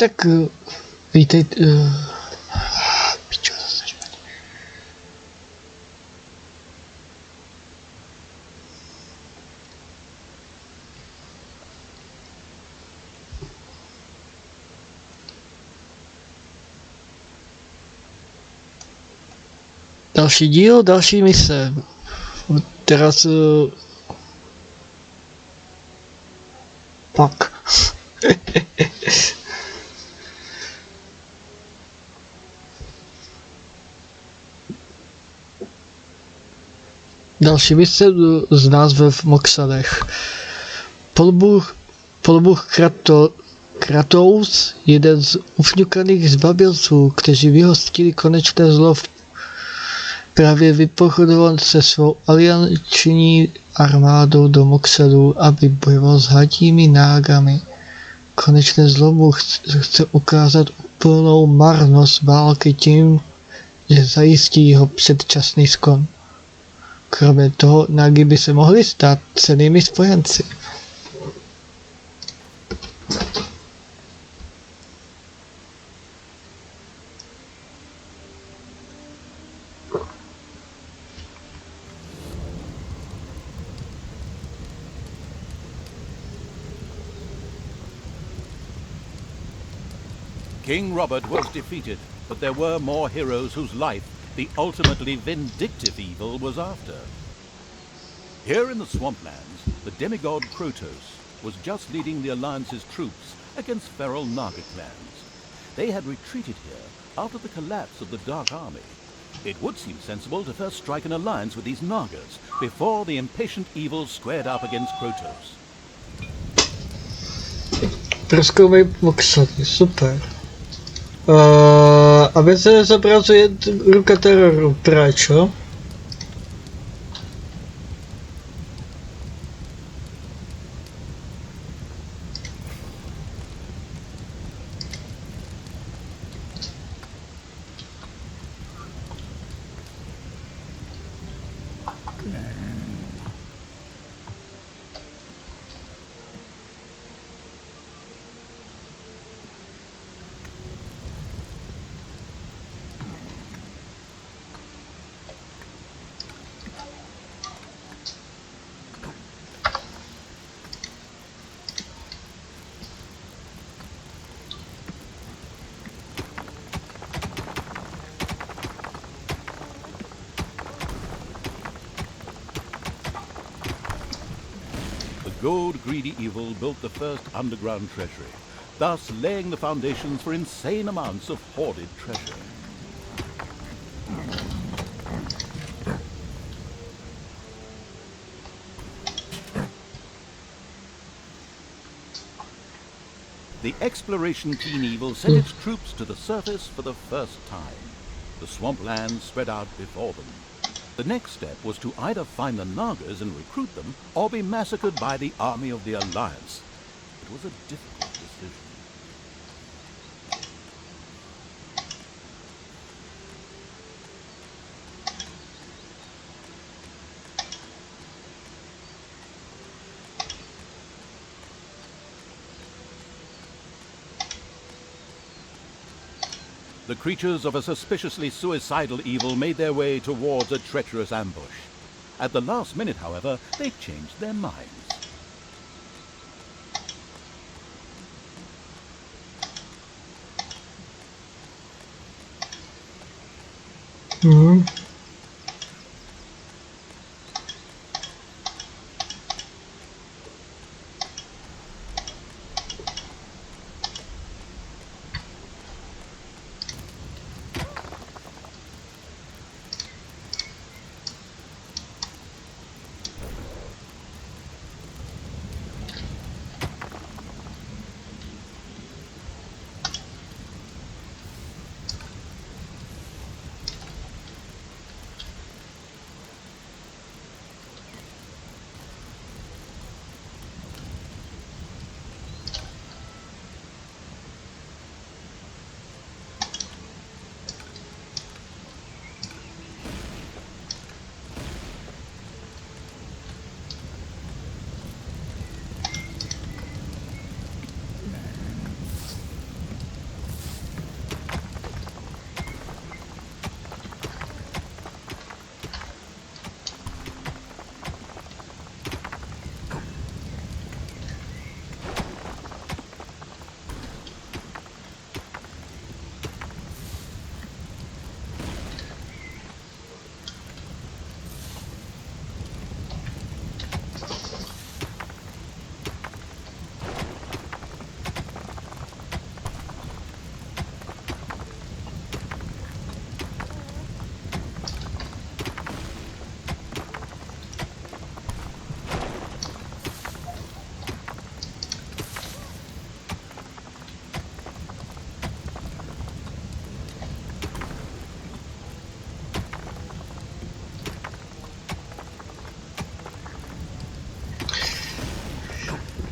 Tak vítejte. Pičo, zase špatně. Další díl, další mise. Teraz pak. Další mise z názvem mokřadech. Polbůh Kratous, jeden z ufňukaných zbabělců, kteří vyhostili konečné zlo, právě vypochodoval se svou alianční armádou do mokřadů, aby bojoval s hadími nágami. Konečné zlo mu chce ukázat úplnou marnost války tím, že zajistí jeho předčasný skon. Kromě toho nágy by se mohly stát cennými spojenci. King Robert was defeated, but there were more heroes whose life the ultimately vindictive evil was after. Here in the swamplands, the demigod Krotos was just leading the Alliance's troops against feral Naga clans. They had retreated here after the collapse of the Dark Army. It would seem sensible to first strike an alliance with these Nagas before the impatient evil squared up against Krotos. Prozkoumej mokřady, super. Aby se zobrazuje ruka teroru, práčo? Gold-greedy evil built the first underground treasury, thus laying the foundations for insane amounts of hoarded treasure. The exploration-keen evil sent its troops to the surface for the first time. The swamplands spread out before them. The next step was to either find the Nagas and recruit them, or be massacred by the army of the Alliance. It was a difficult decision. The creatures of a suspiciously suicidal evil made their way towards a treacherous ambush. At the last minute, however, they changed their minds.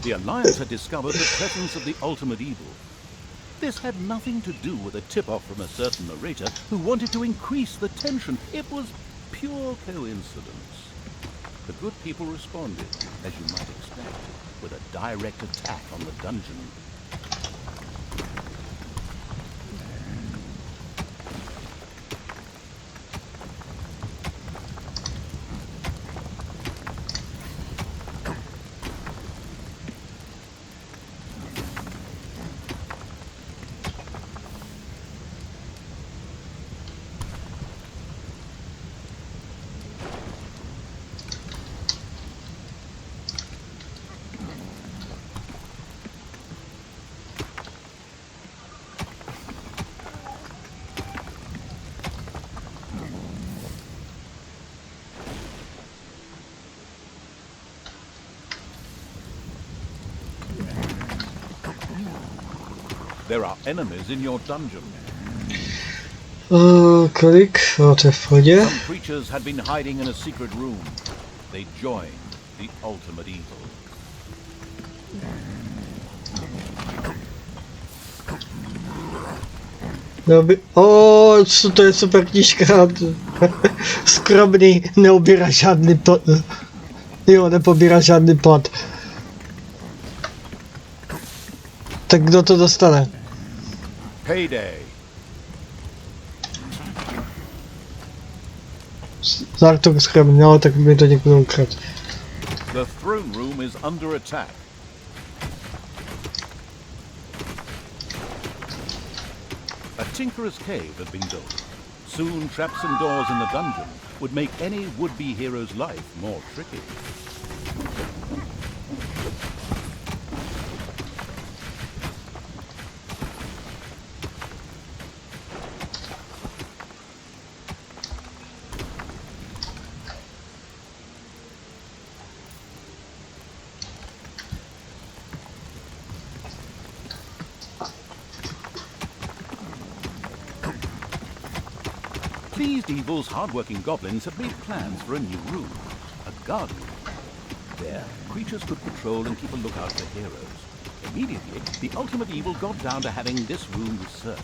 The Alliance had discovered the presence of the ultimate evil. This had nothing to do with a tip-off from a certain narrator who wanted to increase the tension. It was pure coincidence. The good people responded, as you might expect, with a direct attack on the dungeon. There are enemies in your dungeon. Kolik? O, to je v pohodě. Some creatures had been hiding in a secret room. They joined the ultimate evil. To je super knížka. Skromný, neobírá žádný plat. Jo, nepobírá žádný plat. Tak kdo to dostane? Payday. Zártok skromný, ale tak mi to někdo ukradl. The throne room is under attack. A tinkerer's cave had been built. Soon traps and doors in the dungeon would make any would-be hero's life more tricky. Pleased Evil's hard-working goblins had made plans for a new room, a guard room. There, creatures could patrol and keep a lookout for heroes. Immediately, the ultimate evil got down to having this room researched.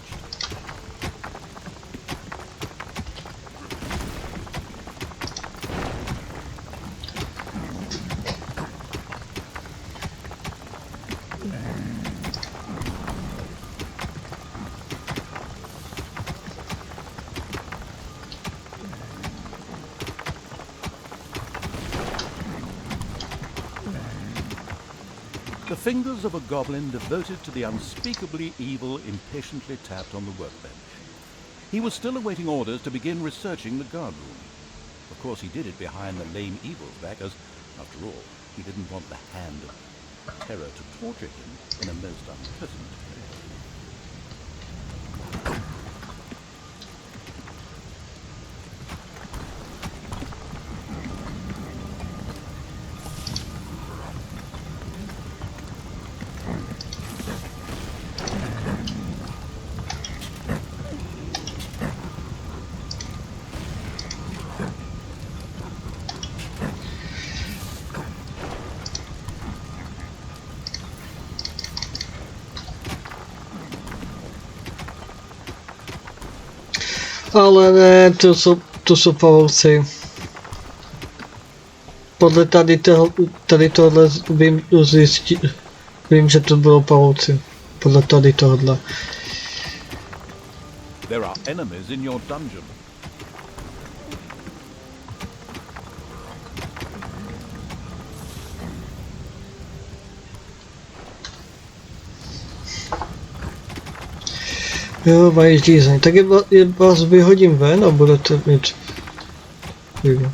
The fingers of a goblin devoted to the unspeakably evil impatiently tapped on the workbench. He was still awaiting orders to begin researching the guard room. Of course, he did it behind the lame evil's back, as, after all, he didn't want the hand of terror to torture him in a most unpleasant way. Ale ne, to jsou pavouci. Podle tady tohle vím, že to bylo pavouci. Podle tady tohle. There are enemies in your dungeon. Jo, mají řízení. Tak je vás vyhodím ven a budete mít... Jo.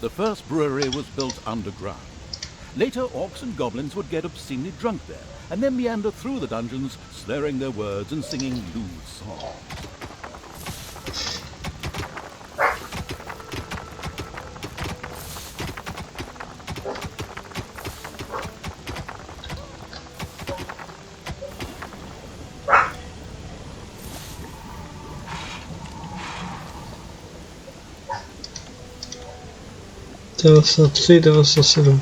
The first brewery was built underground. Later, orcs and goblins would get obscenely drunk there, and then meander through the dungeons, slurring their words and singing lewd songs. Tři, 97.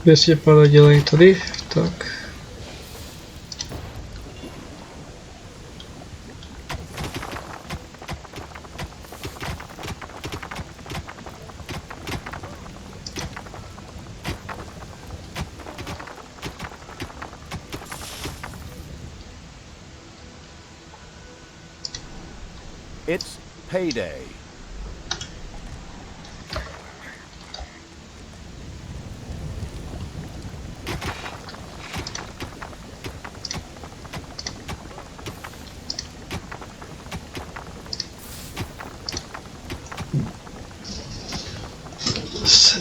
Jestli pada dělají tady, tak. It's payday.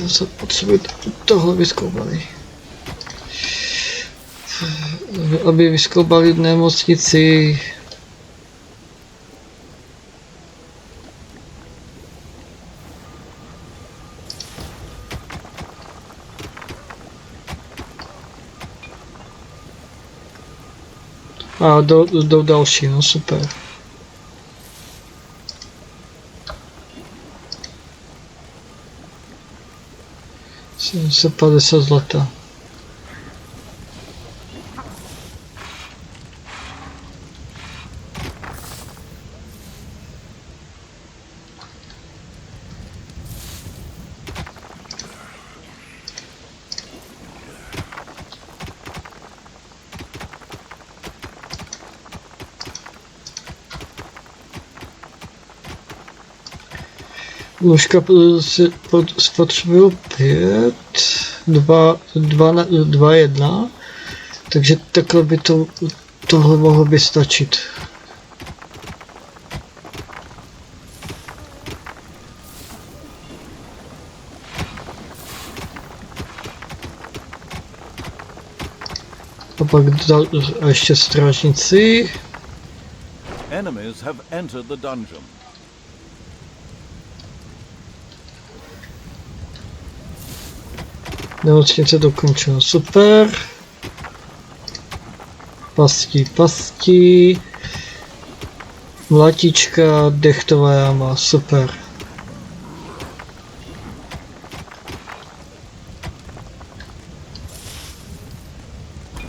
Se potřebuje tohle vyzkoumaný. Aby vyzkoumali v nemocnici. A do další, no super. 750 zlata. Lůžka spotřebuju 5, 2, 1, takže takhle by tohle mohlo by stačit. A pak ještě strážníci. Enemies have entered the dungeon. Nemocnice dokončeno, super. Pasti. Mlatička, dechtová jáma, super.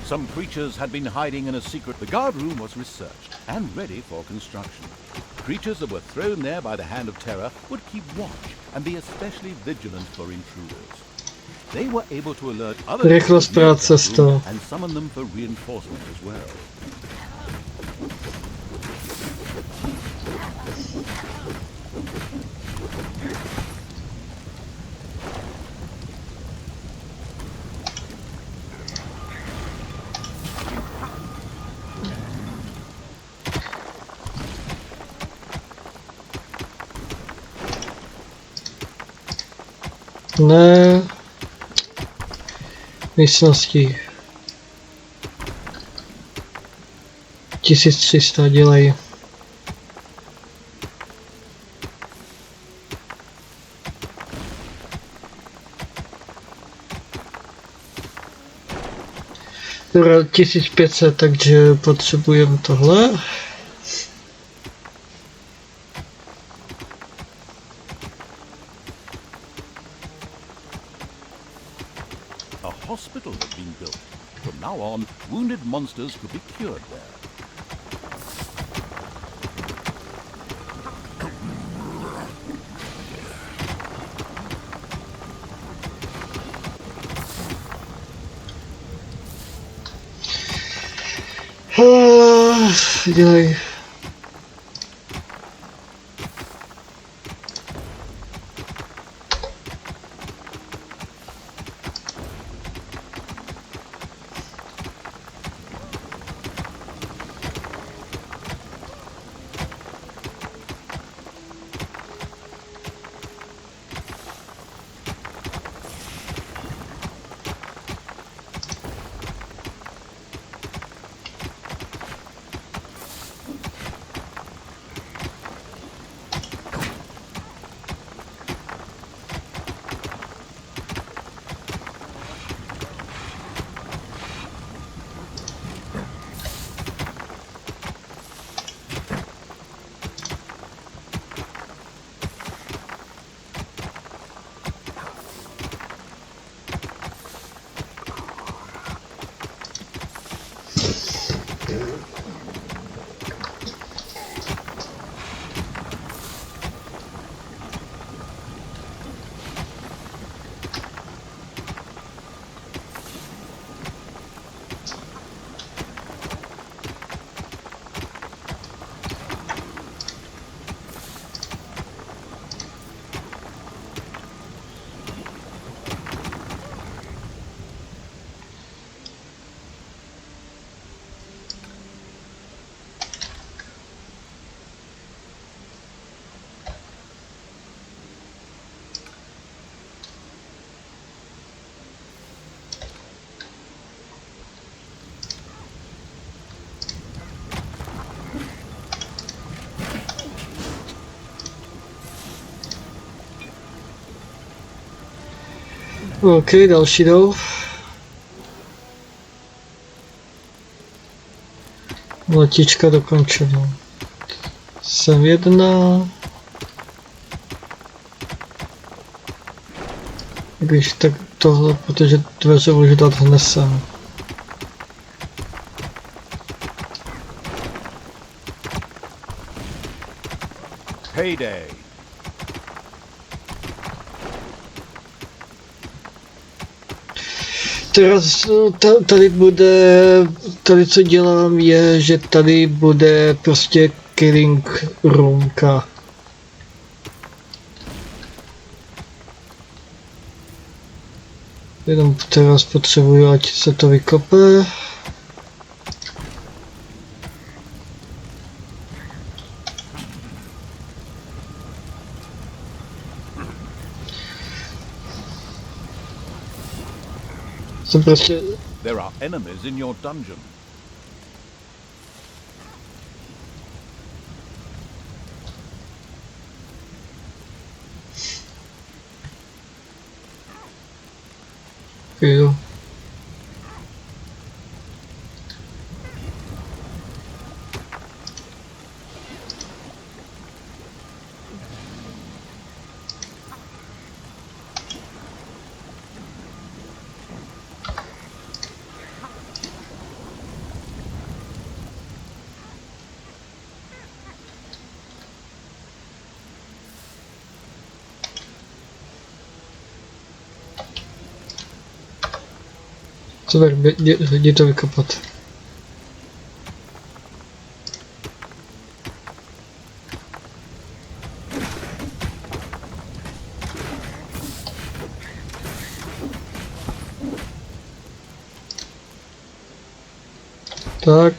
Some creatures had been hiding in a secret. The guard room was researched and ready for construction. Creatures that were thrown there by the hand of terror would keep watch and be especially vigilant for intruders. They were able to alert other Rychlost práce 100. and summon them for reinforcement as well. Ne. Místnosti. 1300 dělají. Dobra, 1500, takže potřebujeme tohle. A hospital had been built. From now on, wounded monsters could be cured there. Dělej. OK, další jdou. Letička dokončena. Jsem jedna. Když tak tohle, protože dveře můžu dát hned sem. Payday. Teraz tady co dělám je, že tady bude prostě killing roomka. Jenom teraz potřebuji, ať se to vykope. Jsem prostě... There are enemies in your dungeon. Jo. Super, jdi to vykopat. Tak.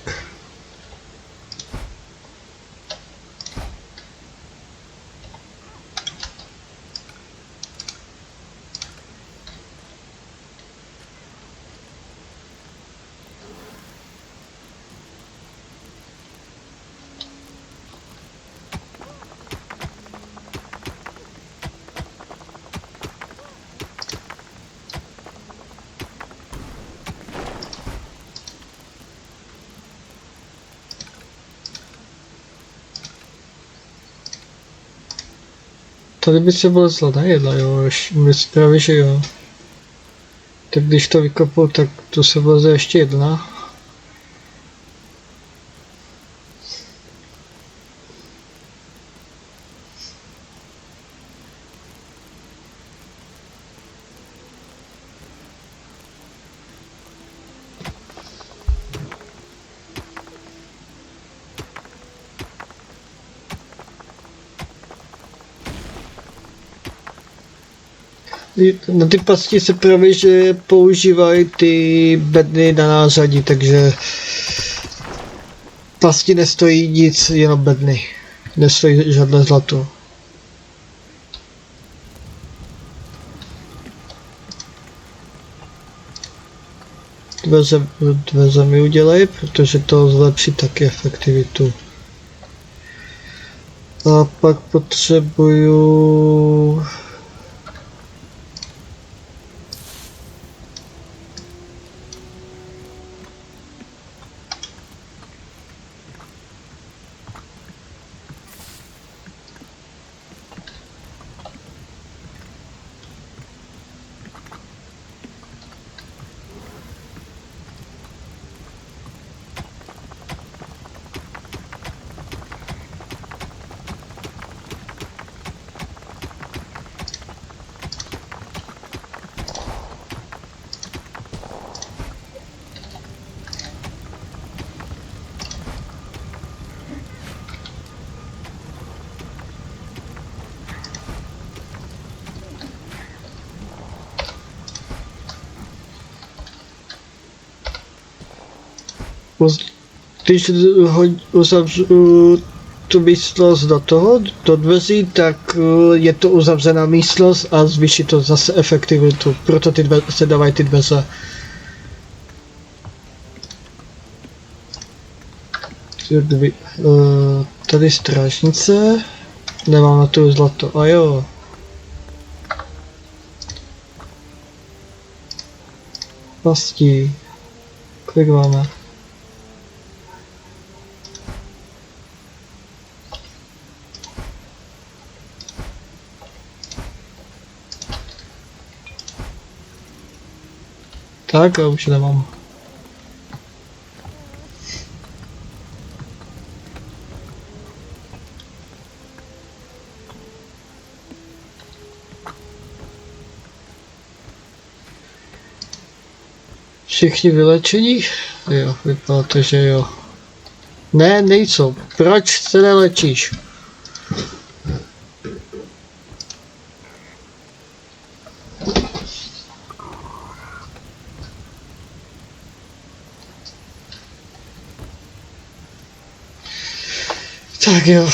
Tady by se vlezla nejedla, jo, myslím právě, že jo. Tak když to vykopou, tak tu se vleze ještě jedna. Na ty pasti se právě, že používají ty bedny na nářadí, takže pasti nestojí nic, jenom bedny. Nestojí žádné zlato. Dveře mi udělej, protože to zlepší taky efektivitu. A pak potřebuju... Když uzavřu tu místnost do dveří, tak je to uzavřená místnost a zvýší to zase efektivitu, proto se dávají ty dveře. Tady strážnice, nemám na to zlato, a jo. Pastí, kolik máme? Tak a už nemám. Všichni vylečení? Jo, vypadá to, že jo. Ne, nejsou. Proč se nelečíš? Tak jo.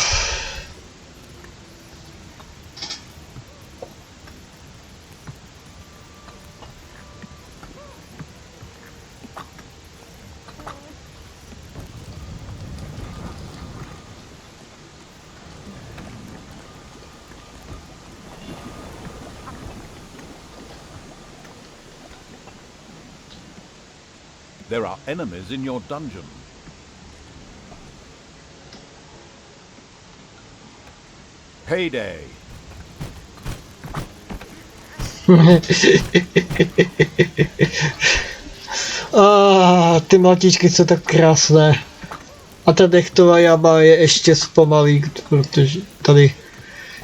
There are enemies in your dungeon. Payday. Ty mlatičky jsou tak krásné. A ta dechtová jáma je ještě zpomalý, protože tady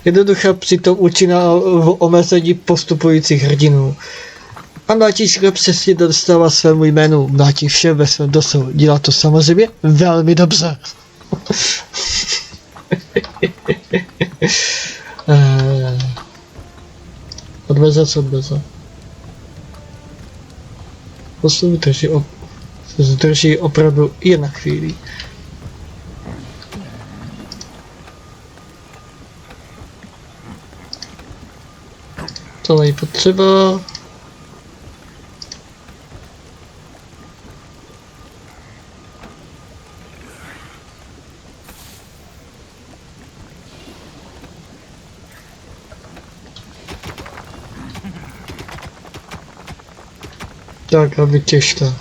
jednoduchá přitom účinná omezení postupujících hrdinů. A mlatička přesně dostává svému jménu, mlátí vše ve svém dosahu. Dělá to samozřejmě velmi dobře. Odveze. Poslední zdrží opravdu jen na chvíli. To není potřeba. Tak, aby těžta.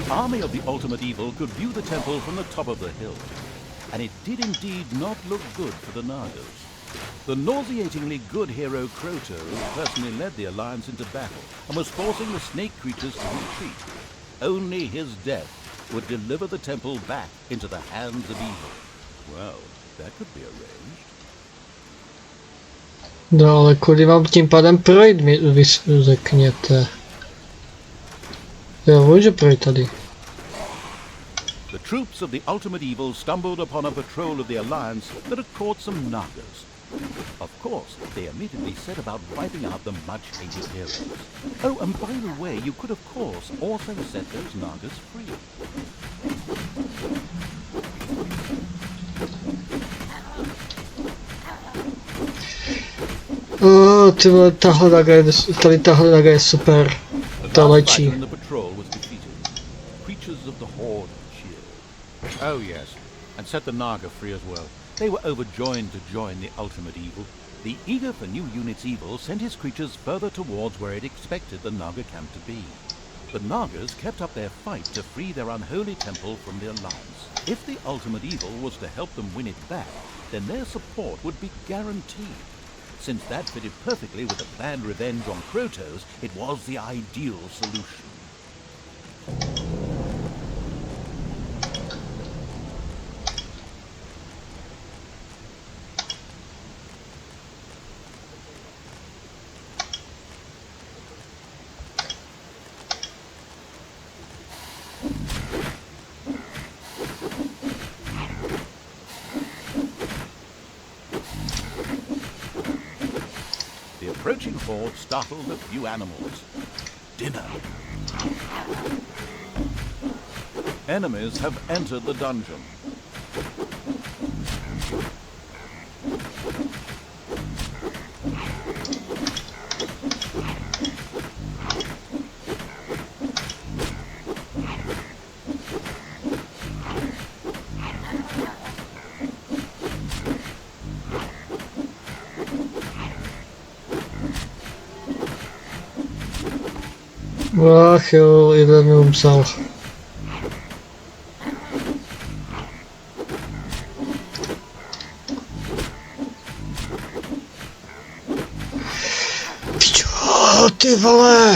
The army of the ultimate evil could view the temple from the top of the hill, and it did indeed not look good for the Nagas. The nauseatingly good hero Croto personally led the alliance into battle and was forcing the snake creatures to retreat. Only his death would deliver the temple back into the hands of evil. Well, that could be arranged. No, ale kudy mám tím pádem projít, mi řekněte. Jo, můžu projít tady. The troops of the ultimate evil stumbled upon a patrol of the alliance that had caught some Nagas. Of course, they immediately set about wiping out the much-hated heroes. Oh, and by the way, you could of course also set those Nagas free. Ty vole, tahle daga je super. Ta léčí. The patrol was defeated. Creatures of the horde cheered. Oh yes, and set the Naga free as well. They were overjoyed to join the ultimate evil. The eager for new units evil sent his creatures further towards where it expected the Naga camp to be. The Nagas kept up their fight to free their unholy temple from the alliance. If the ultimate evil was to help them win it back, then their support would be guaranteed. Since that fitted perfectly with the planned revenge on Krotos, it was the ideal solution. The approaching horde startled a few animals. Dinner. Enemies have entered the dungeon. Ach jo, jeden mi umřel. Pičo, ty vole!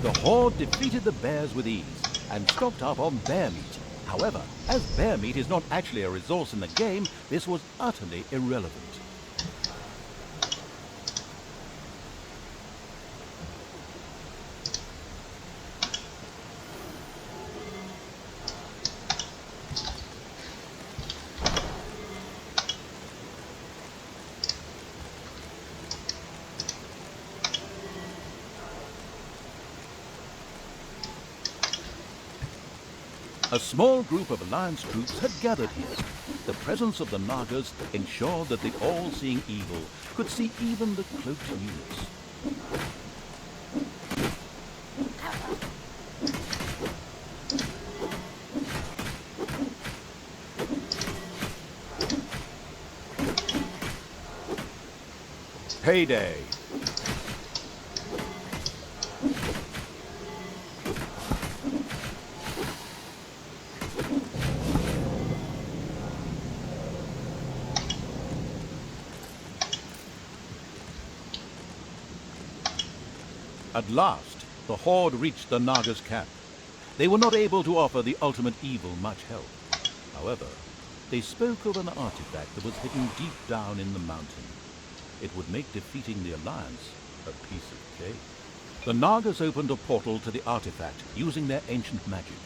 The horde defeated the bears with ease and stocked up on bear meat. However, as bear meat is not actually a resource in the game, this was utterly irrelevant. A small group of Alliance troops had gathered here. The presence of the Nagas ensured that the all-seeing evil could see even the cloaked units. Payday! At last, the horde reached the Naga's camp. They were not able to offer the ultimate evil much help. However, they spoke of an artifact that was hidden deep down in the mountain. It would make defeating the Alliance a piece of cake. The Nagas opened a portal to the artifact using their ancient magic.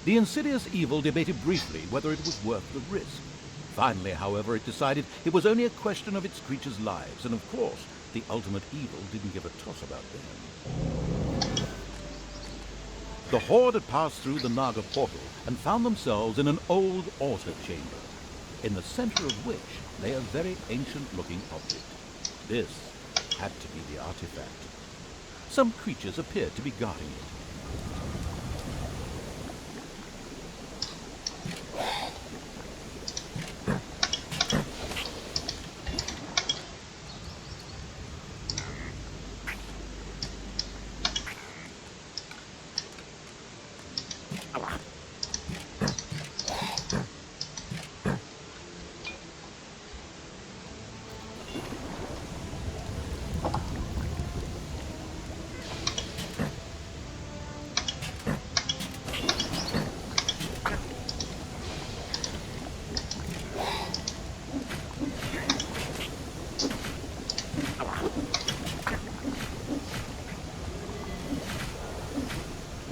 The insidious evil debated briefly whether it was worth the risk. Finally, however, it decided it was only a question of its creatures' lives, and of course, the ultimate evil didn't give a toss about them. The horde had passed through the Naga portal and found themselves in an old altar chamber, in the center of which lay a very ancient-looking object. This had to be the artifact. Some creatures appeared to be guarding it.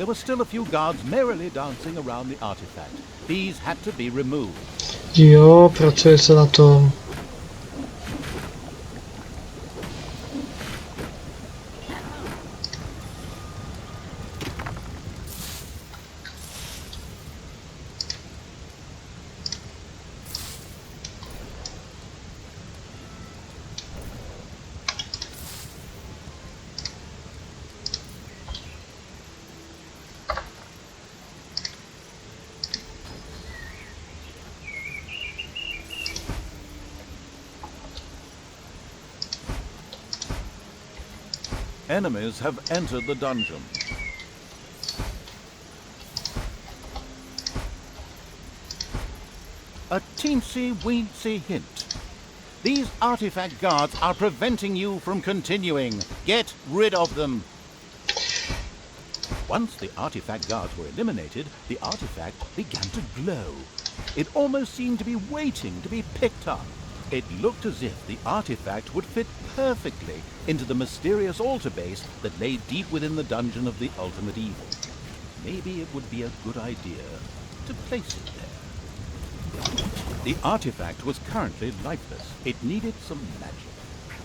were still a few guards merrily dancing around the artifact. These had to be removed. Jo, pracuje se na tom. Enemies have entered the dungeon. A teensy-weensy hint. These artifact guards are preventing you from continuing. Get rid of them. Once the artifact guards were eliminated, the artifact began to glow. It almost seemed to be waiting to be picked up. It looked as if the artifact would fit perfectly into the mysterious altar base that lay deep within the dungeon of the ultimate evil. Maybe it would be a good idea to place it there. The artifact was currently lifeless. It needed some magic.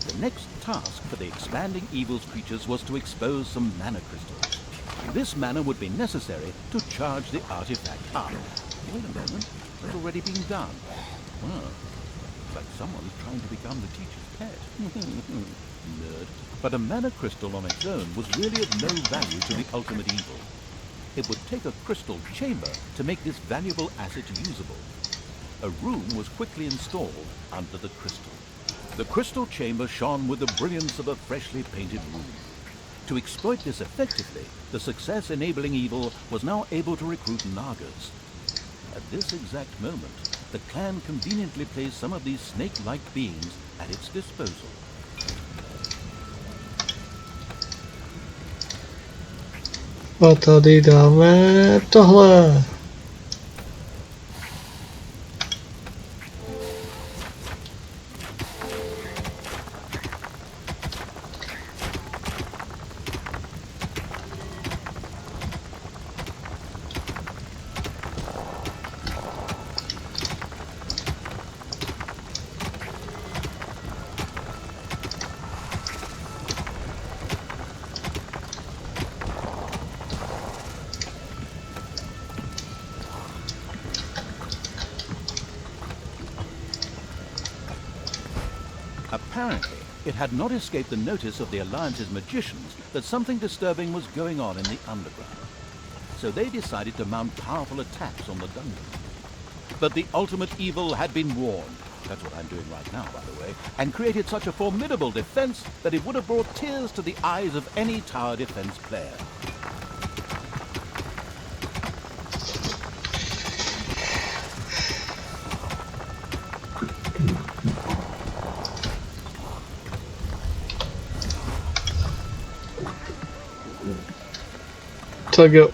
The next task for the expanding evil's creatures was to expose some mana crystals. This mana would be necessary to charge the artifact up. Wait a moment, that's already been done. Well, like someone's trying to become the teacher's pet. Nerd. But a mana crystal on its own was really of no value to the ultimate evil. It would take a crystal chamber to make this valuable asset usable. A room was quickly installed under the crystal. The crystal chamber shone with the brilliance of a freshly painted room. To exploit this effectively, the success-enabling evil was now able to recruit Nagas. At this exact moment, the clan conveniently placed some of these snake-like beings at its disposal. A tady dáme tohle. Apparently, it had not escaped the notice of the Alliance's magicians that something disturbing was going on in the underground. So they decided to mount powerful attacks on the dungeon. But the ultimate evil had been warned, that's what I'm doing right now, by the way, and created such a formidable defense that it would have brought tears to the eyes of any tower defense player. Tak jo.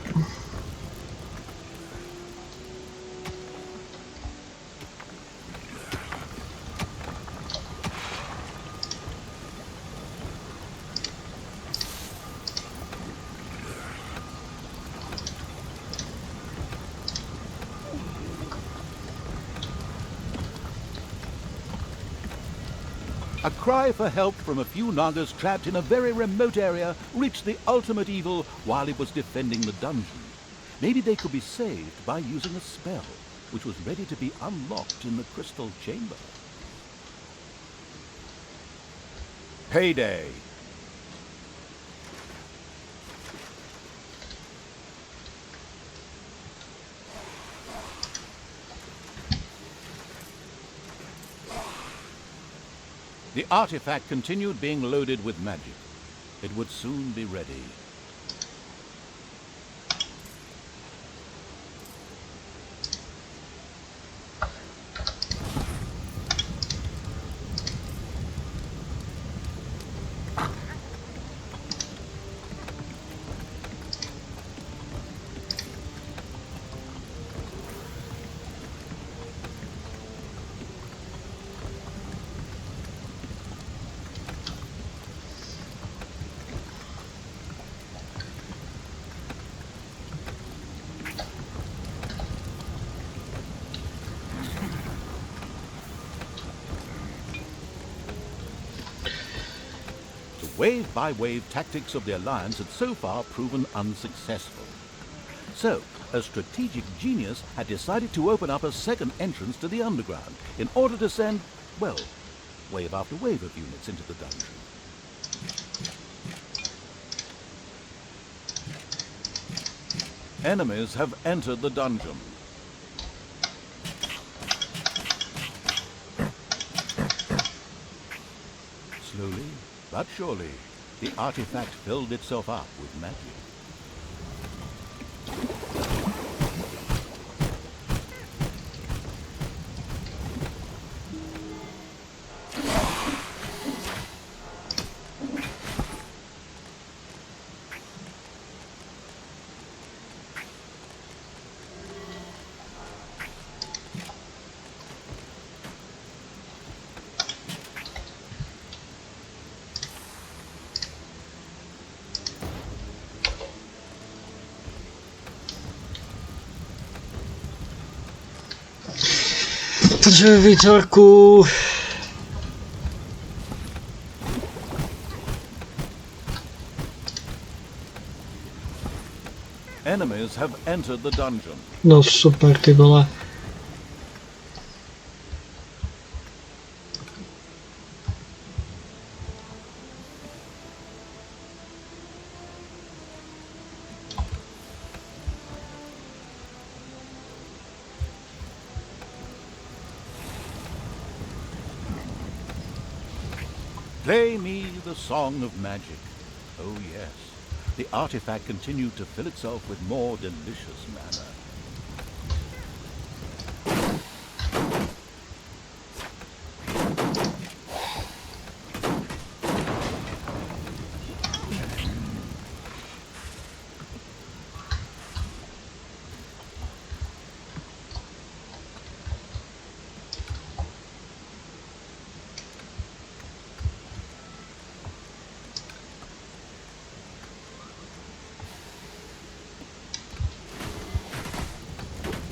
A cry for help from a few Nagas trapped in a very remote area reached the ultimate evil while it was defending the dungeon. Maybe they could be saved by using a spell, which was ready to be unlocked in the crystal chamber. Payday! The artifact continued being loaded with magic. It would soon be ready. Wave-by-wave tactics of the Alliance had so far proven unsuccessful. So, a strategic genius had decided to open up a second entrance to the underground in order to send, well, wave after wave of units into the dungeon. Enemies have entered the dungeon. Slowly, but surely, the artifact filled itself up with magic. Potřebuji víc orků. Enemies have entered the dungeon. No super, ty vole. Play me the song of magic. Oh yes, the artifact continued to fill itself with more delicious manna.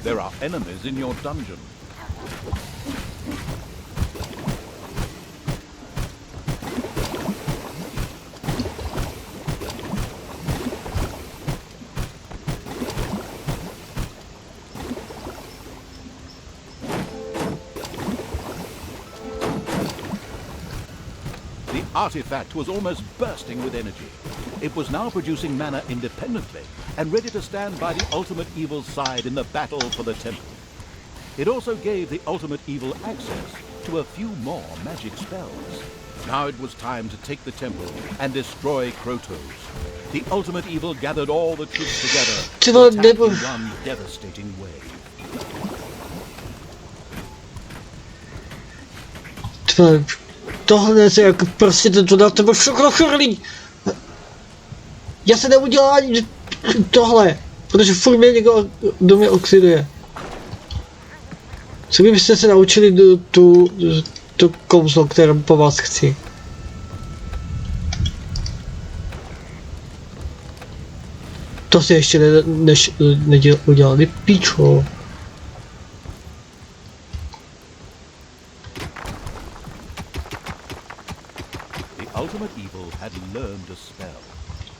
There are enemies in your dungeon. The artifact was almost bursting with energy. It was now producing mana independently and ready to stand by the ultimate evil's side in the battle for the temple. It also gave the ultimate evil access to a few more magic spells. Now it was time to take the temple and destroy Krotos. The ultimate evil gathered all the troops together to attack in one devastating wave. Tohle se jako prostě to na tebe všechno chrlí. Já se neudělal ani tohle, protože furt mě někdo do mě oxiduje. Co kdybyste se naučili tu kouzlo, které po vás chci? To si ještě udělali, píčo. Ultimate evil had learned a spell.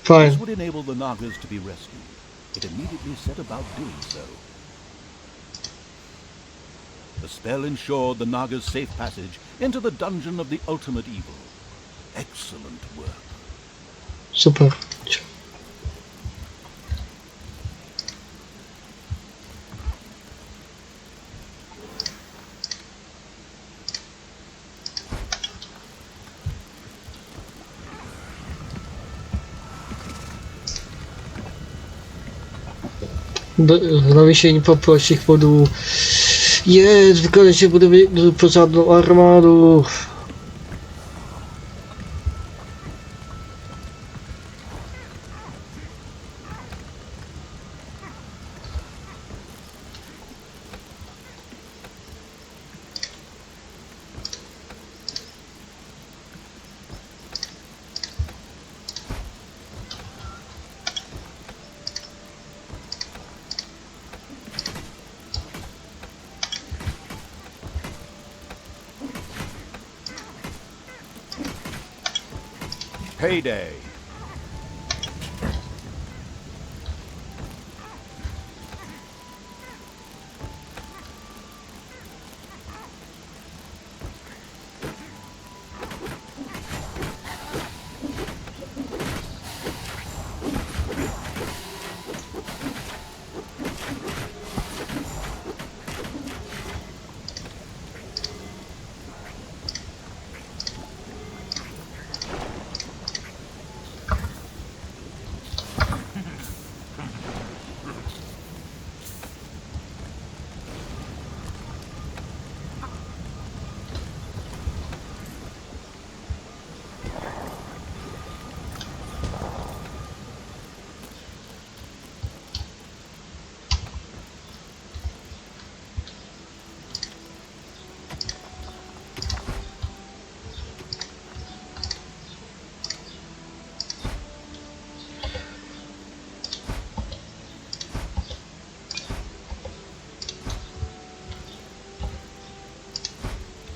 Fine. This would enable the Nagas to be rescued. It immediately set about doing so. The spell ensured the Nagas' safe passage into the dungeon of the ultimate evil. Excellent work. Super. Navýšení populačních bodů. Konečně budu mít pořádnou armádu. Payday.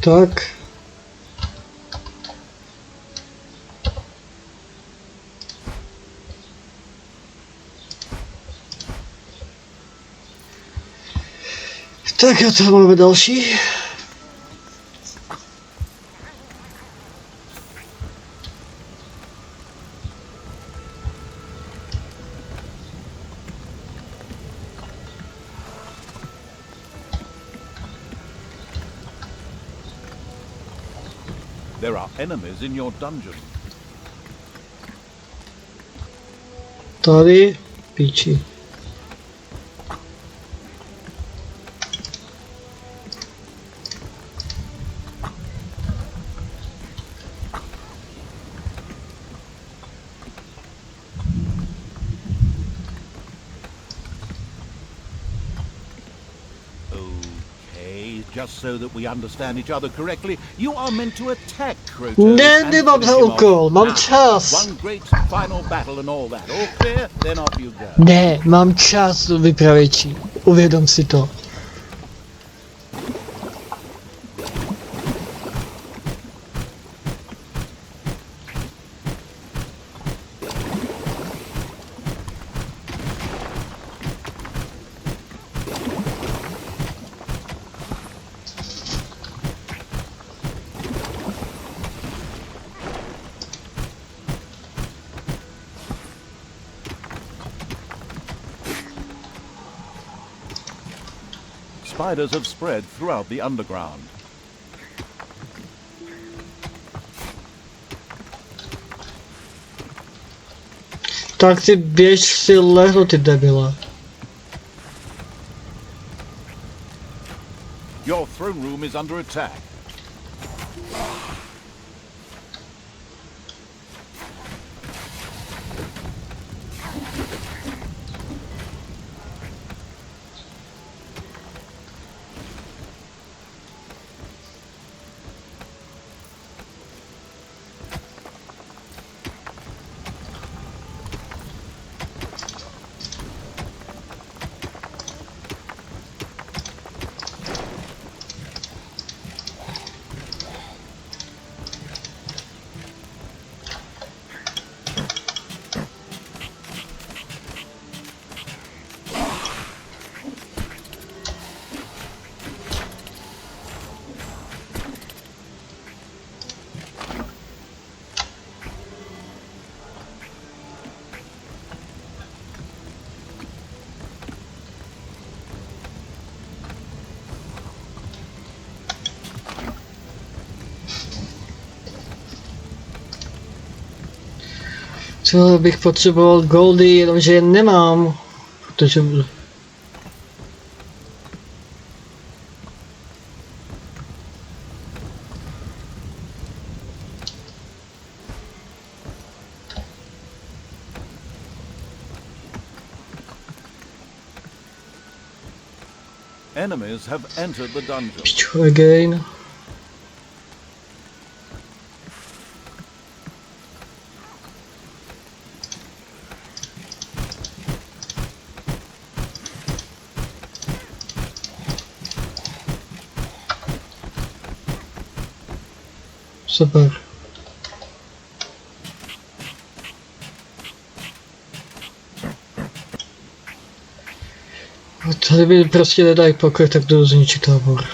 Tak. Tak a co máme další? There are enemies in your dungeon. Tady, píči. Just so that we understand each other correctly, you are meant to attack Crotos. Ne, nemám za úkol, mám čas. One great final battle and all that. All clear? Then off you go. Ne, mám čas, vypravěči. Uvědom si to. Spiders have spread throughout the underground. Tak si běž si lehnout, ty debile. Your throne room is under attack. Co bych potřeboval goldy, jenomže je nemám, protože... Enemies have entered the dungeon. Again. Super. Tady mi prostě nedají pokoj, tak jdu zničit tábor.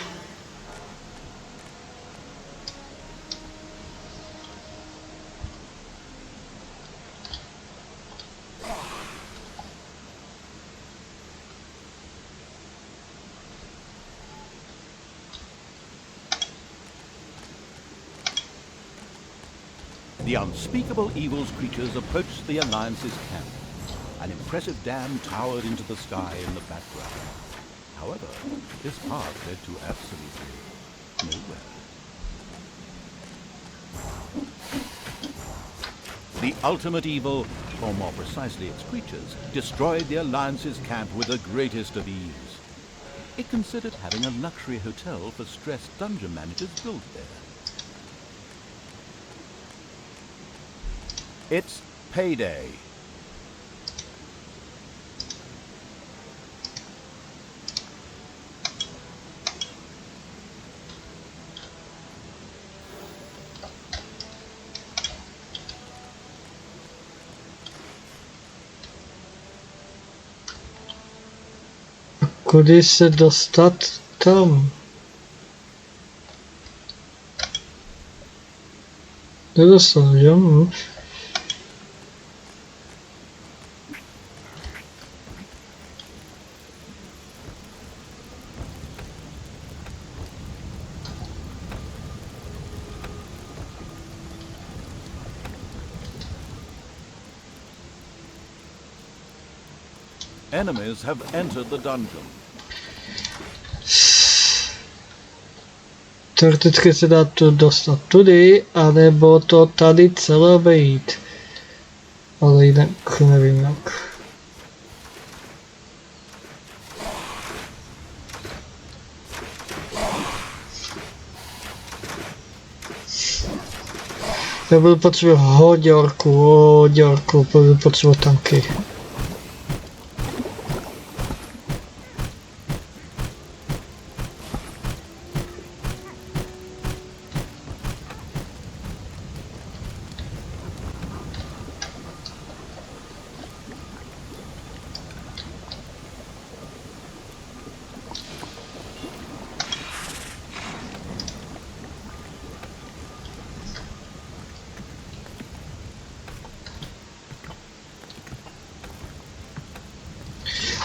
The unspeakable evil's creatures approached the Alliance's camp. An impressive dam towered into the sky in the background. However, this path led to absolutely nowhere. The ultimate evil, or more precisely its creatures, destroyed the Alliance's camp with the greatest of ease. It considered having a luxury hotel for stressed dungeon managers built there. It's payday. Kudy se dostat tam? Nedostal, že? Enemies have entered the dungeon. Teoreticky se dá to dostat tudy, anebo to tady celé vejít. Ale jinak nevím jak. Já budu potřebovat hoďorku, budu potřebovat tanky.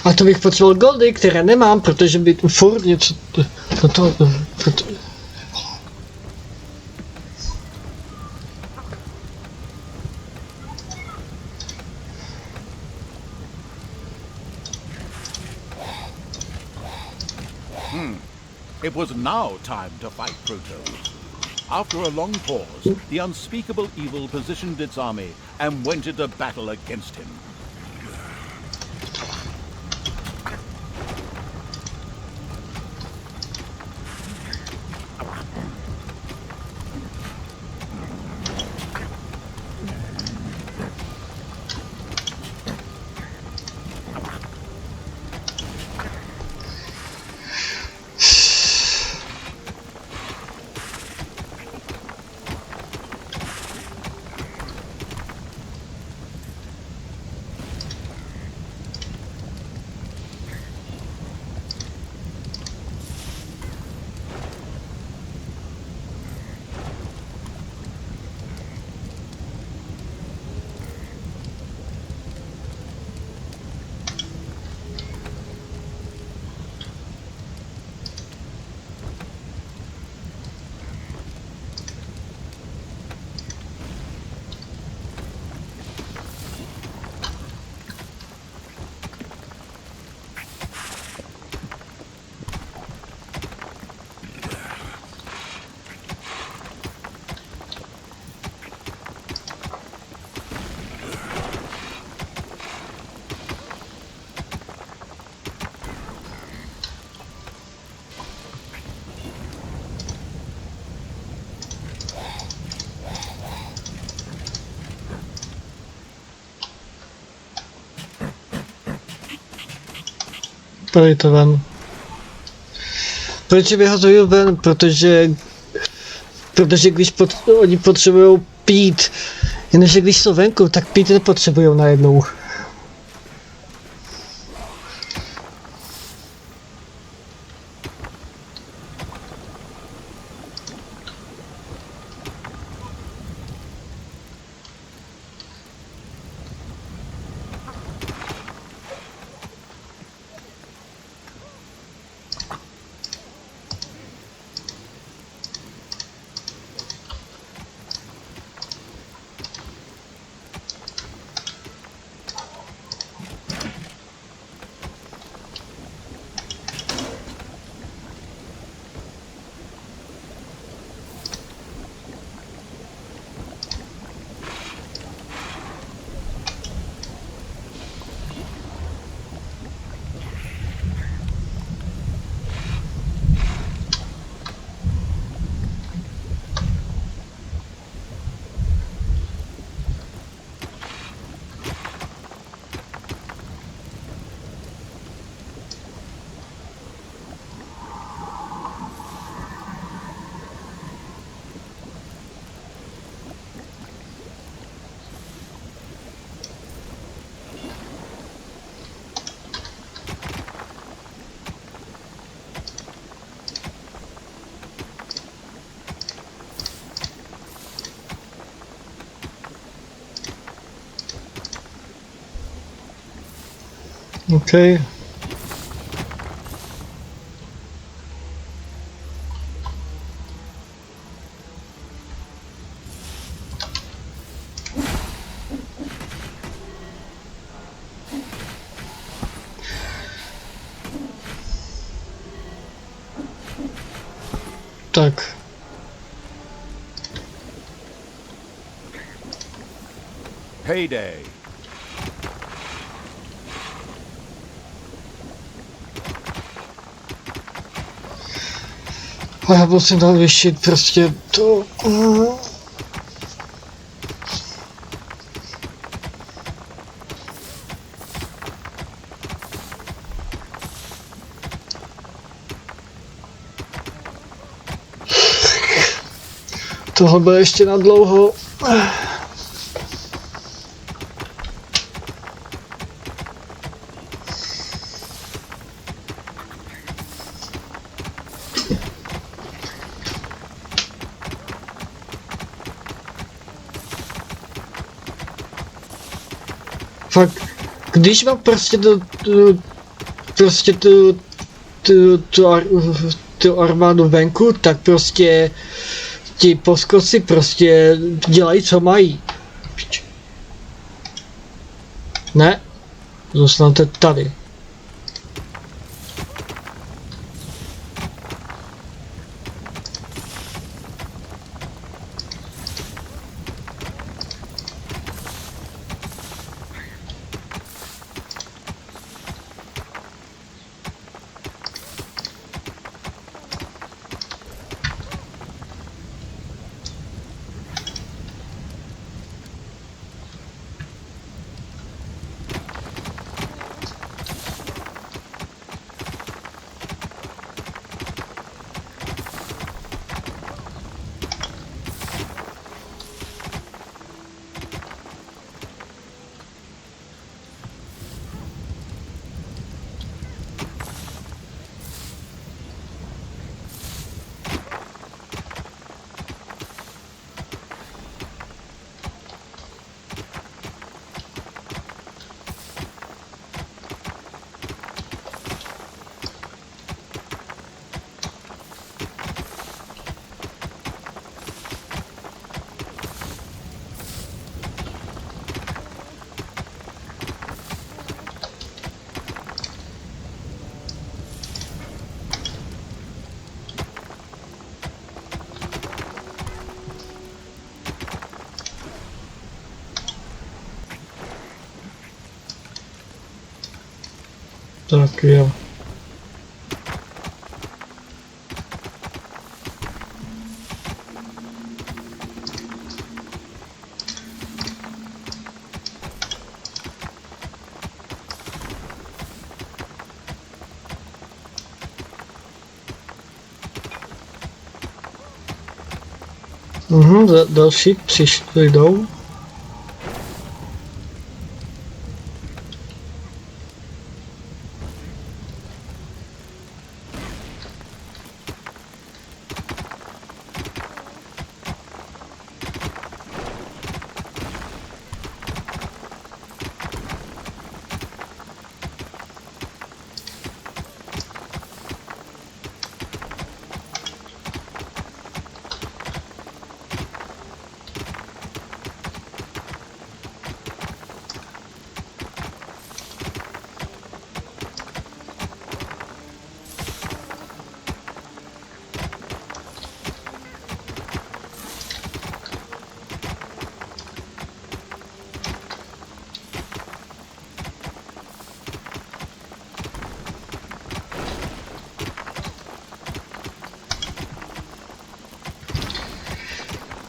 A to bych potřeboval goldy, které nemám, protože by furt něco It was now time to fight Protos. After a long pause, the unspeakable evil positioned its army and went into battle against him. Pojď to ven. Proč vyhazuju ven? Protože když oni potřebují pít, jenže když jsou venku, tak pít nepotřebují najednou. OK. Tak. Heyday. A já musím tam vyšít prostě to... Toho bude ještě na dlouho. Fakt, když mám prostě tu armádu venku, tak prostě ti poskosy prostě dělají, co mají. Ne, zůstanete tady. Tak jo. Další přijdou.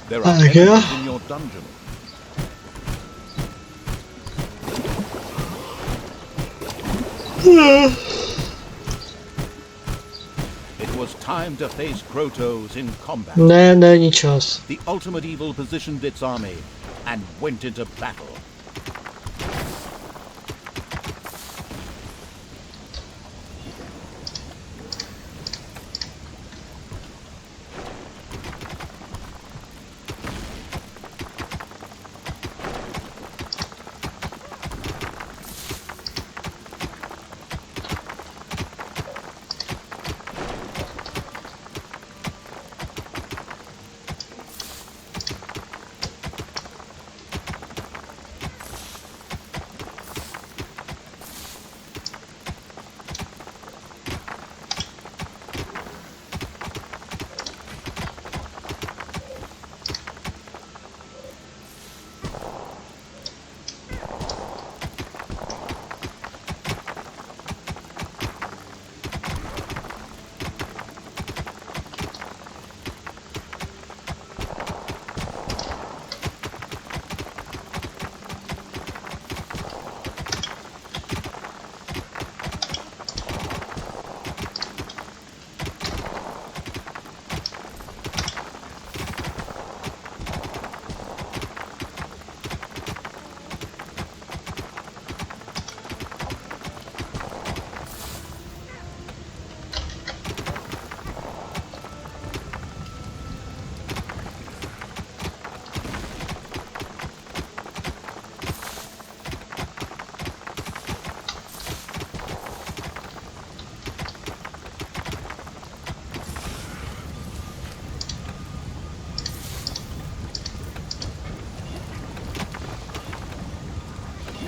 There are enemies in your dungeon. It was time to face Krotos in combat. Ne, není čas. The ultimate evil positioned its army and went into battle.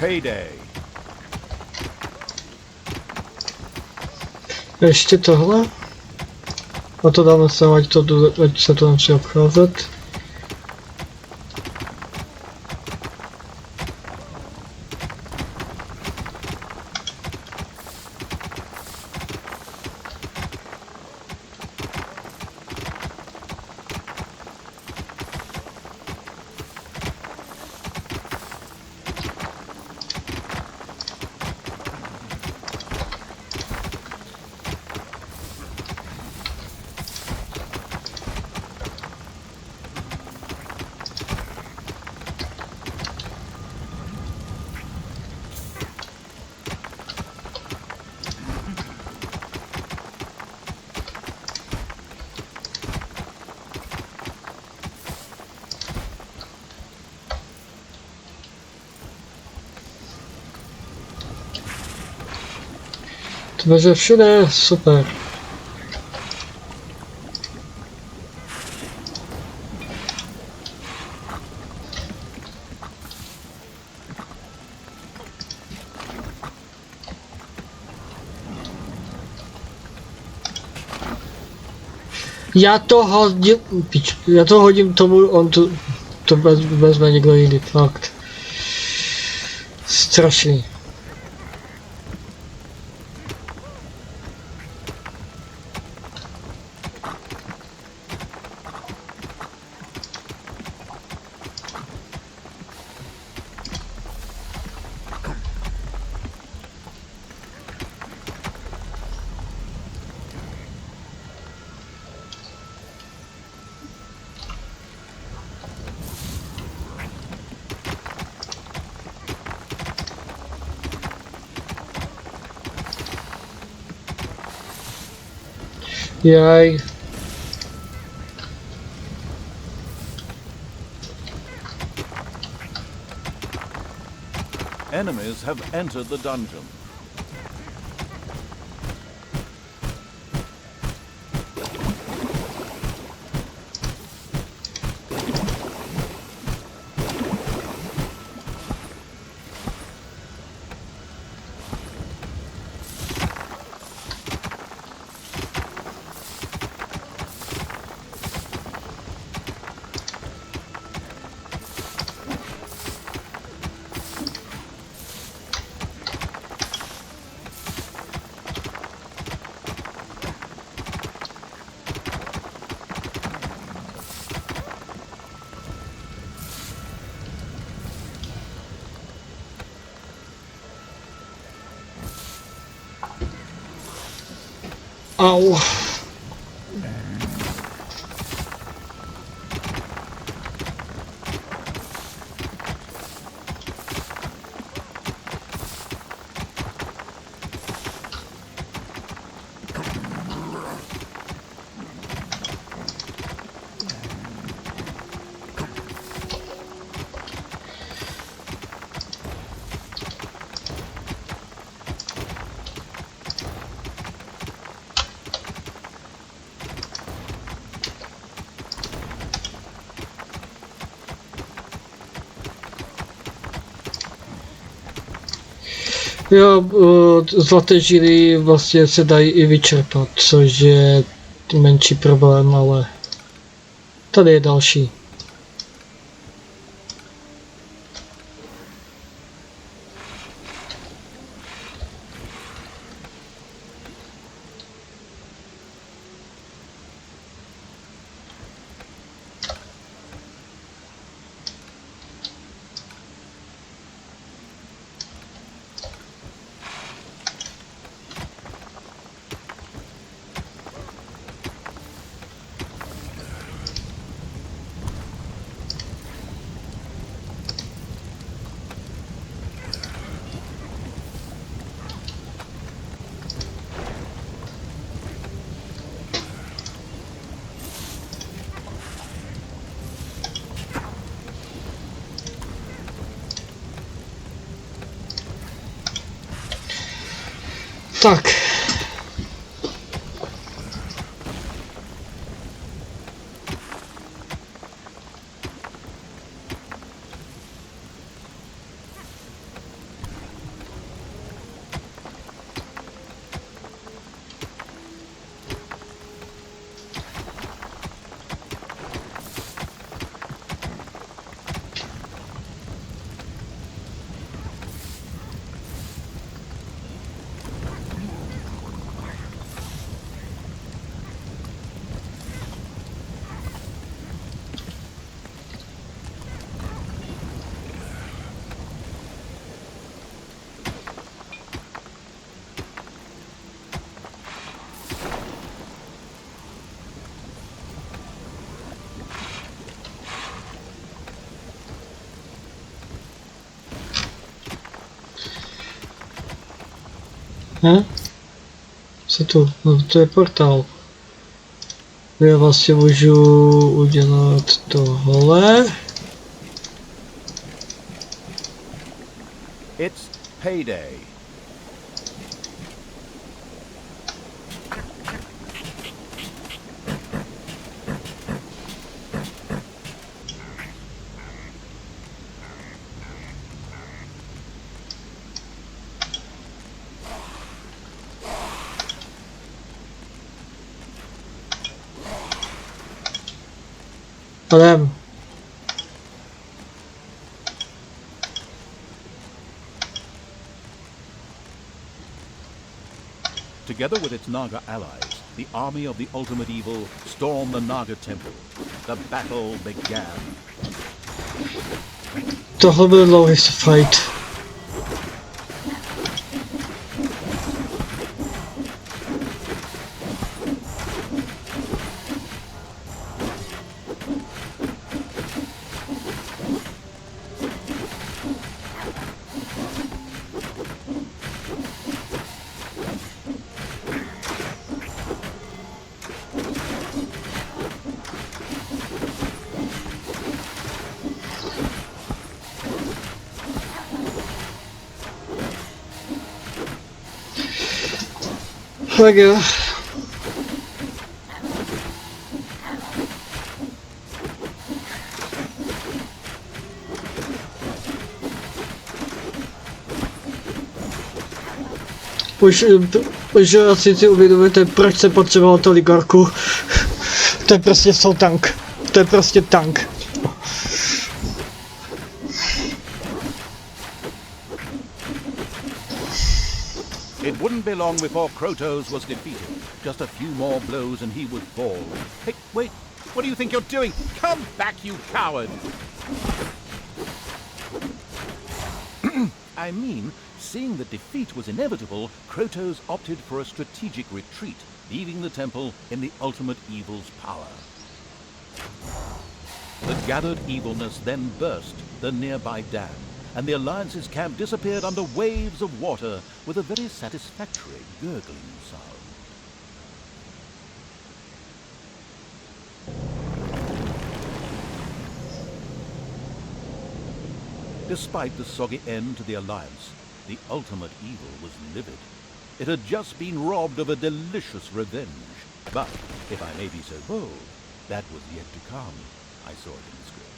payday. Ještě tohle. A to dáme sem, ať se to nemusí obcházet. Dveře všude, super. Já to hodím tomu, on to vezme někdo jiný, fakt. Strašný. Jaj. Enemies have entered the dungeon. Au. Jo, zlaté žíly vlastně se dají i vyčerpat, což je menší problém, ale tady je další. Tak. Co to? No to je portál. Já vlastně můžu udělat tohle. It's payday. Jdem. Together with its Naga allies, the army of the ultimate evil stormed the Naga temple. The battle began. Tohle byl dlouhý fight. Tak jo. Už asi si uvědomíte, proč se potřeboval tolik orků. To je prostě tank. To je prostě tank. It wouldn't be long before Krotos was defeated. Just a few more blows and he would fall. Hey, wait, what do you think you're doing? Come back, you coward! I mean, seeing that defeat was inevitable, Krotos opted for a strategic retreat, leaving the temple in the ultimate evil's power. The gathered evilness then burst the nearby dam, and the Alliance's camp disappeared under waves of water with a very satisfactory gurgling sound. Despite the soggy end to the Alliance, the ultimate evil was livid. It had just been robbed of a delicious revenge. But, if I may be so bold, that was yet to come. I saw it in the script.